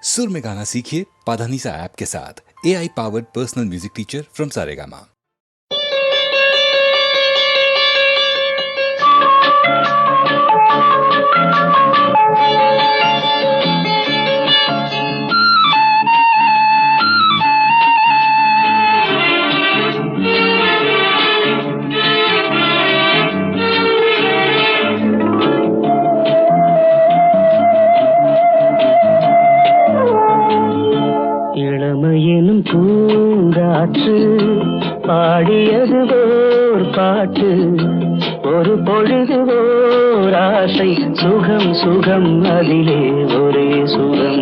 सुर में गाना सीखिए पाधानीसा ऐप के साथ। AI powered personal music teacher from Saregama. இளமையெனும் பூங்காற்று பாடியது ஓர் பாட்டு, ஒரு பொழுது ஓர் ஆசை, சுகம் சுகம் அதிலே ஒரே சுகம்.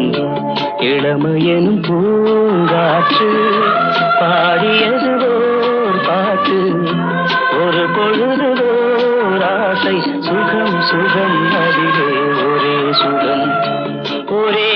இளமையெனும் பூங்காற்று பாடியது ஓர் பாட்டு, ஒரு பொழுது ஓர் ஆசை, சுகம் சுகம் அதிலே ஒரே சுகம். ஒரே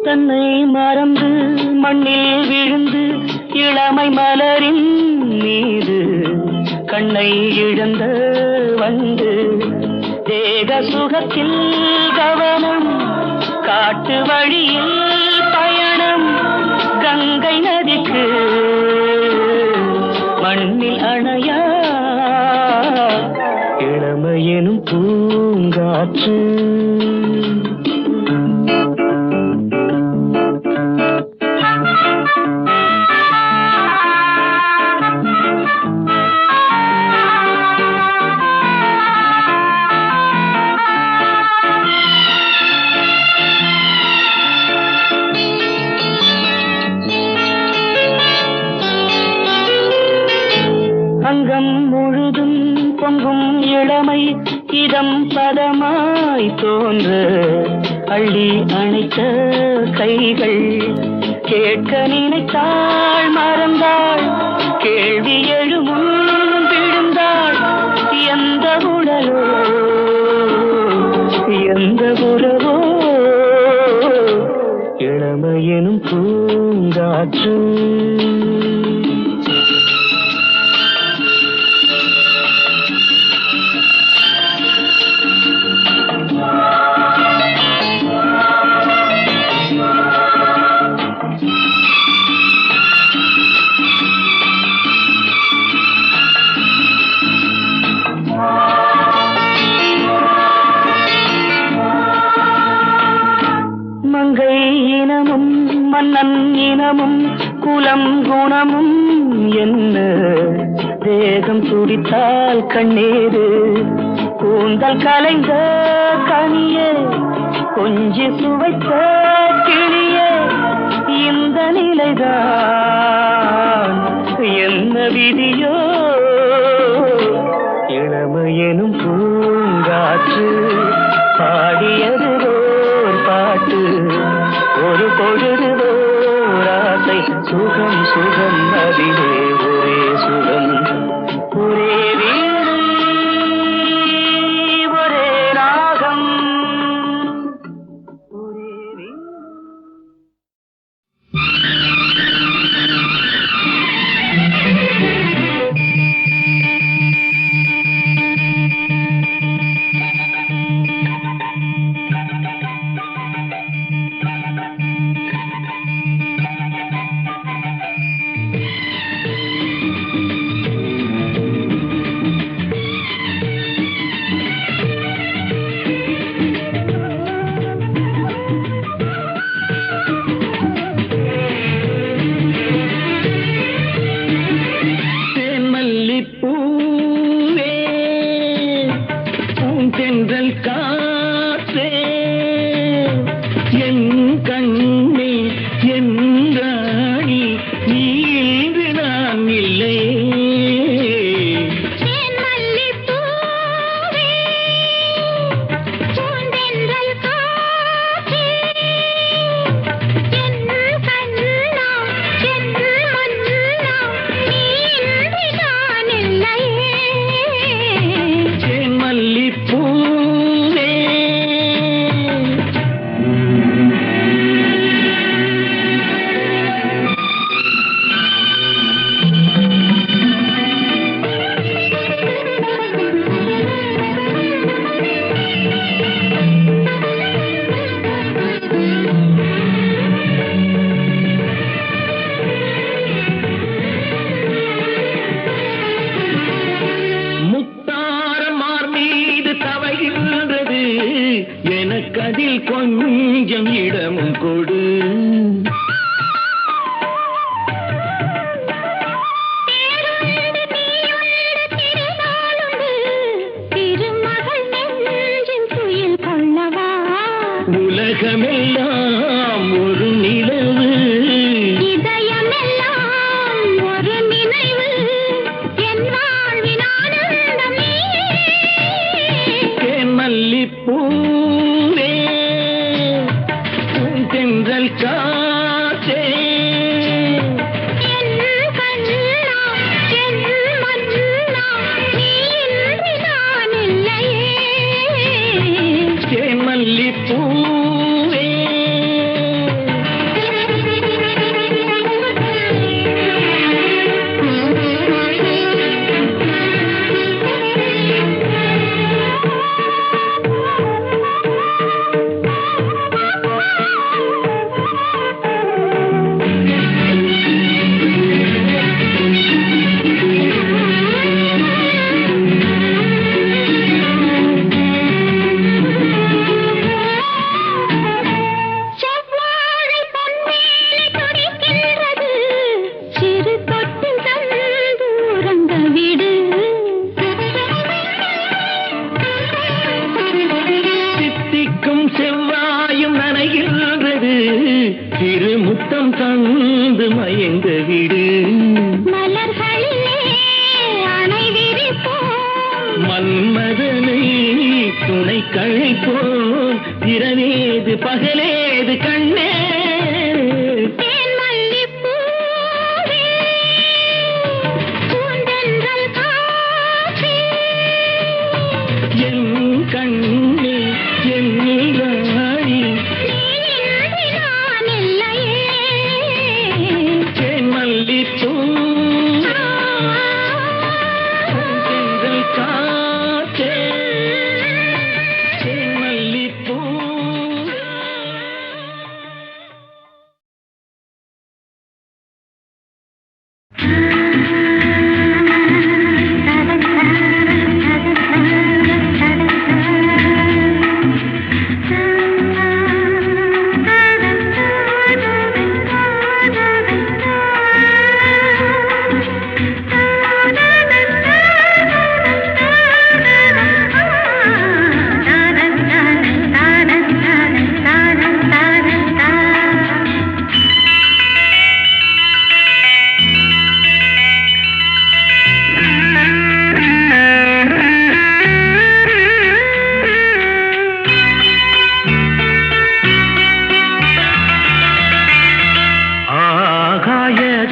தன்னை மறந்து மண்ணில் விழுந்து இளமை மலரின் மீது கண்ணை இழந்த வந்து தேக சுகத்தில் கவனம், காட்டு வழியில் பயணம், கங்கை நதிக்கு மண்ணில் அணையா இளமையெனும் பூங்காற்று. அங்கம் முழுதும் பொங்கும் இளமை இதம் பதமாய் தோன்ற அள்ளி அணைத்த கைகள், கேட்க நினைத்தாள் மறந்தாள், கேள்வி எழுமுன் விழுந்தாள். எந்த உடலோ எந்த உறவோ இளமையெனும் பூங்காற்று. மங்கை இனமும் மன்னன் இனமும் குலம் குணமும் என்ன, தேகம் துடித்தால் கண்ணீரு, கூந்தல் கலைந்த கனியே, கொஞ்சி சுவைத்த கிளியே, இந்த நிலைதான் என்ன விதியோ. இளமையெனும் பூங்காற்று பாடியது ஓர் பாட்டு, ஒரு பொழுது ஓர் ஆசை, சுகம் சுகம் அதிலே ஒரே சுகம். ஒரே வீடு ஒரே ராகம், ஒரே வீடு. எனக்கதில் கொஞ்சம் இடமும் கொடு. உலகமெல்லாம் ஒரு நிலவு, இதயமெல்லாம் ஒரு நினைவு, என் வாழ்வின் ஆனந்தமே. மல்லிப்பூவே தென்றல் காற்றே, என் கண்ணா என் மன்னா, நீ இன்றி நான் இல்லையே. மல்லிப்பூவே செவ்வாயும் நனைகின்றது, திருமுத்தம் தந்து மயங்க விடு. மலர்களிலே அணை விரிப்போம், மன்மதனை துணை கழைப்போம், இரவேது பகலேது கண்ணே. மல்லிப்பூவே பூந்தென்றல் காற்றே, என் கண்ணே என் ராணி, நீ நான் இல்லையே. மல்லிப்பூ தென்றல் காற்றே, மல்லிப்பூ.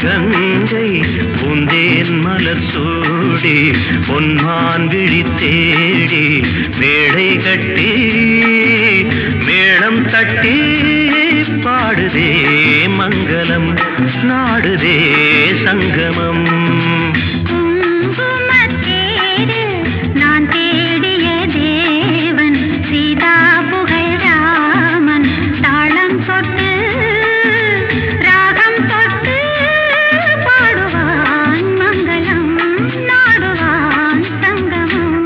கங்கை பூந்தேன் மலர் சூடி பொன்மான் விழி தேடி மேடை கட்டி மேளம் தட்டி பாடுதே மங்களம் நாடுதே சங்கமம். நான் தேடிய தேவன் சீதா புகழ் ராமன், தாளம் தொட்டு ராகம் தொட்டு பாடுவான் மங்களம் நாடுவான் சங்கமம்.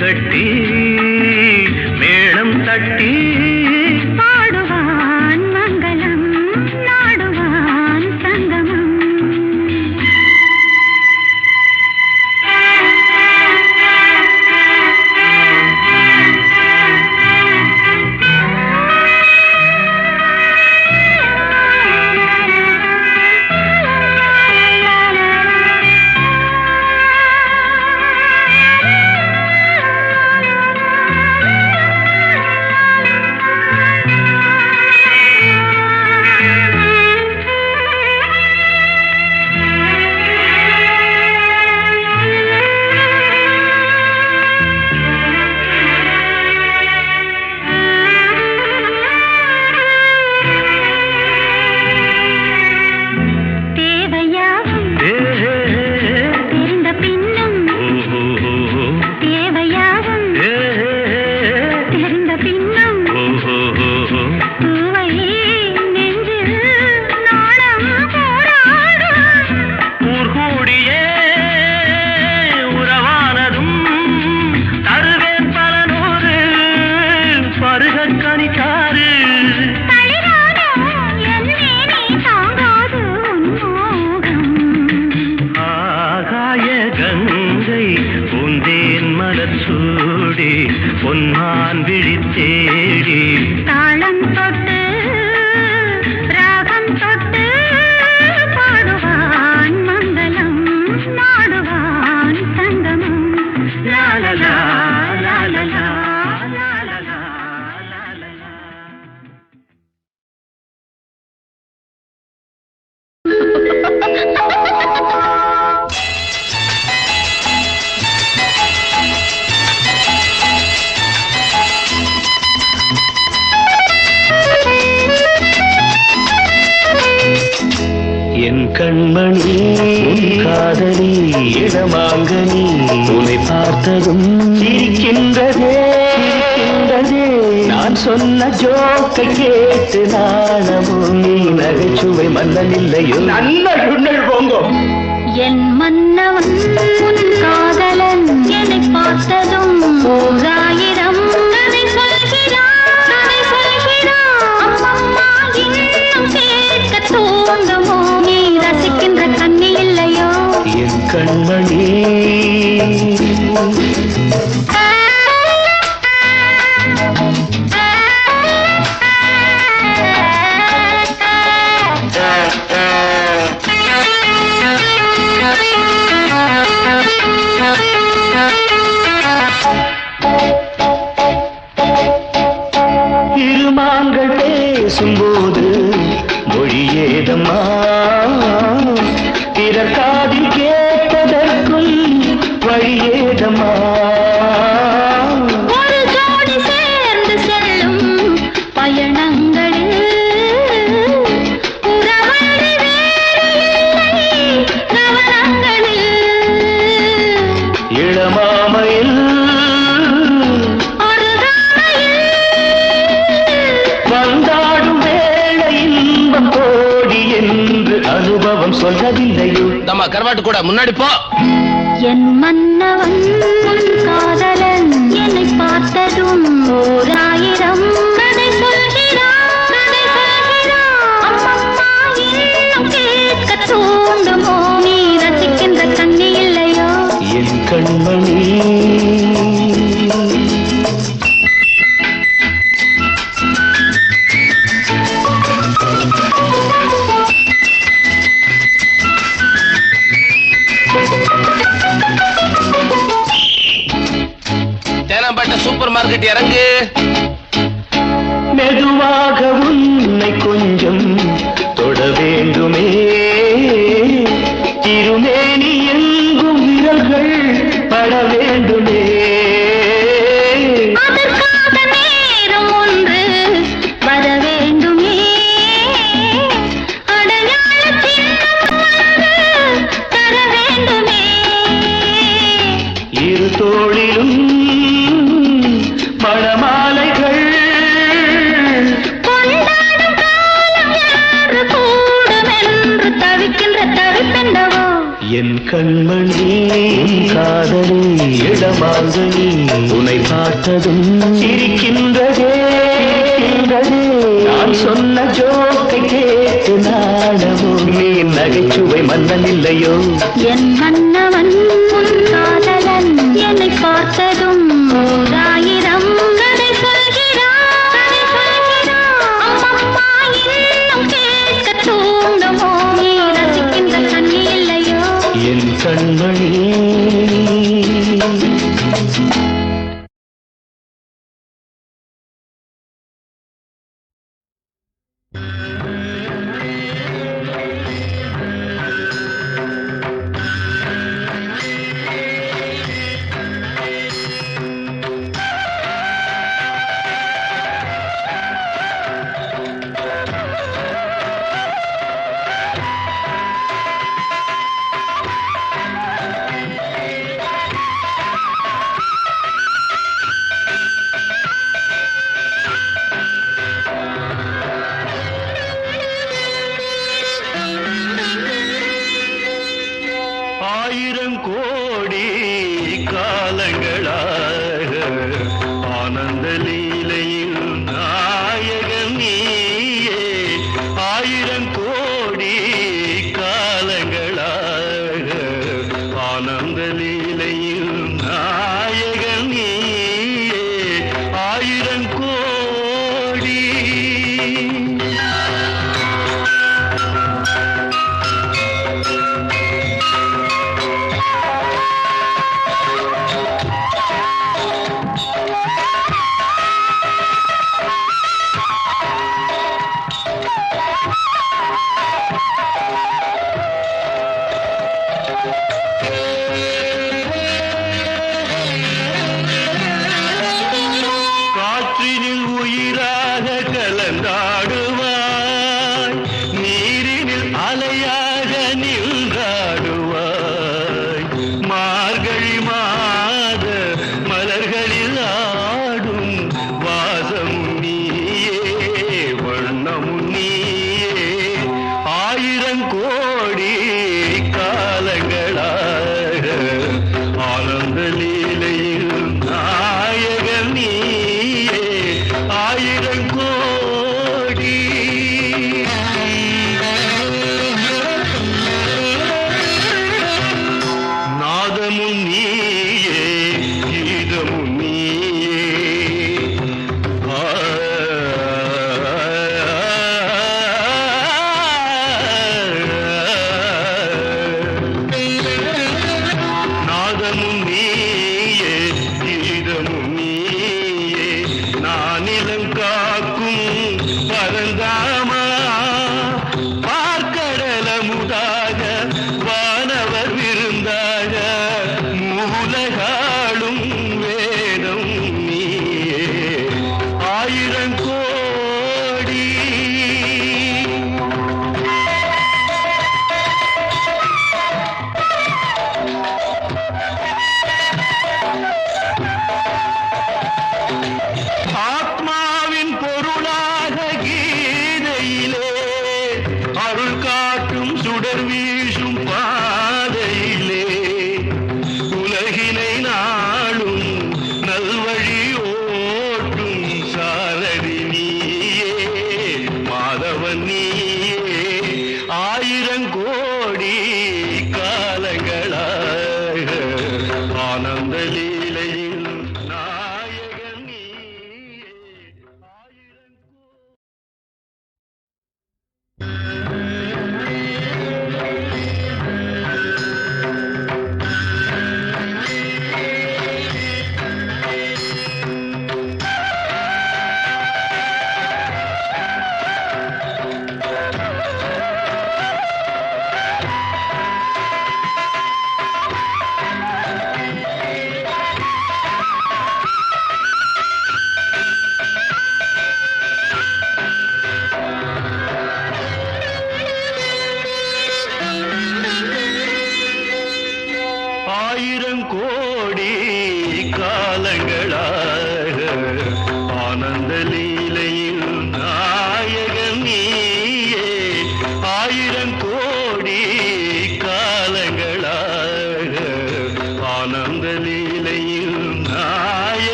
கட்டி மேளம் தட்டி பாடுவான் மங்களம் நாடுவான் சங்கமம். பொன்மான் விழித்தேடி தாளம் தொட்டு ராகம் தொட்டு பாடுவான் மங்களம் நாடுவான் சங்கமம். லாலலா லாலலா லாலலா லாலலா. என் கண்மணி உன் காதலி இடமாங்கனி உன்னை பார்த்ததும் சிரிக்கின்றதே சிரிக்கின்றதே நான் சொன்ன ஜோக்கை கேட்டு நாணமும் நீ நகைச்சுவை மன்னனில்லையோ நல்ல சுண்ணல் போங்கோ. என் மன்னவன் உன் காதலன் என்னை பார்த்ததும் ஓராயிரம் கதை சொல்கிறான் கதை சொல்கிறான். அம்மம்மா இன்னும் கேட்க தூண்டுமோ நீ ரசிக்கின்ற கண்ணி இல்லையோ என் கண்மணி இருமாங்கள் பேசும்போது மொழியேதம்மா பிறர் காதில் கேட்பதற்கும் வழியேதம்மா. ஒரு ஜோடி சேர்ந்து செல்லும் பயணங்களில் உறவழி வேறு இல்லை கவனங்களில். இளமாமையில் வந்தாடும் வேளை இன்பம் கோடி என்று அனுபவம் சொல்லவில்லையோ. தம்மா கருவாட்டு கூட முன்னாடி போ. என் மன்னவன் உன் காதலன் என்னை பார்த்ததும் ஓராயிரம் கதை சொல்கிறான் கதை சொல்கிறான். அம்மம்மா இன்னும் கேட்க தூண்டுமோ நீ ரசிக்கின்ற கண்ணி இல்லையோ என் கண்மணி. தேனாம்பேட்டை சூப்பர் மார்க்கெட் இறங்கு. மெதுவாக உன்னை கொஞ்சம் தொட வேண்டுமே திருமேனி எங்கும் விரல்கள் பட வேண்டுமே. அதற்காக நேரம் ஒன்று வர வேண்டுமே அடையாள சின்னம் ஒன்று தர வேண்டுமே. இரு தோளிலும் மணமாலைகள் கொண்டாடும் காலம் யாரு கூடும் என்று தவிக்கின்ற தவிப்பெண்டவோ என் கண்மணி காதலி இடமாக உன்னை பார்த்ததும் சிரிக்கின்றதே நான் சொன்ன ஜோக்கை கேட்டு நாடமோ நீ நகைச்சுவை மன்னன் இல்லையோ என் மன்னவன் உன் காதலன் என்னை பார்த்ததும் 1000 கதை சொல்கிறான் அம்மம்மா இன்னும் கேட்க தூண்டுமோ நீ ரசிக்கின்ற கண்ணி இல்லையோ என் கண்மணி ஆயிரம் கோடி காலங்களாக ஆனந்தலீ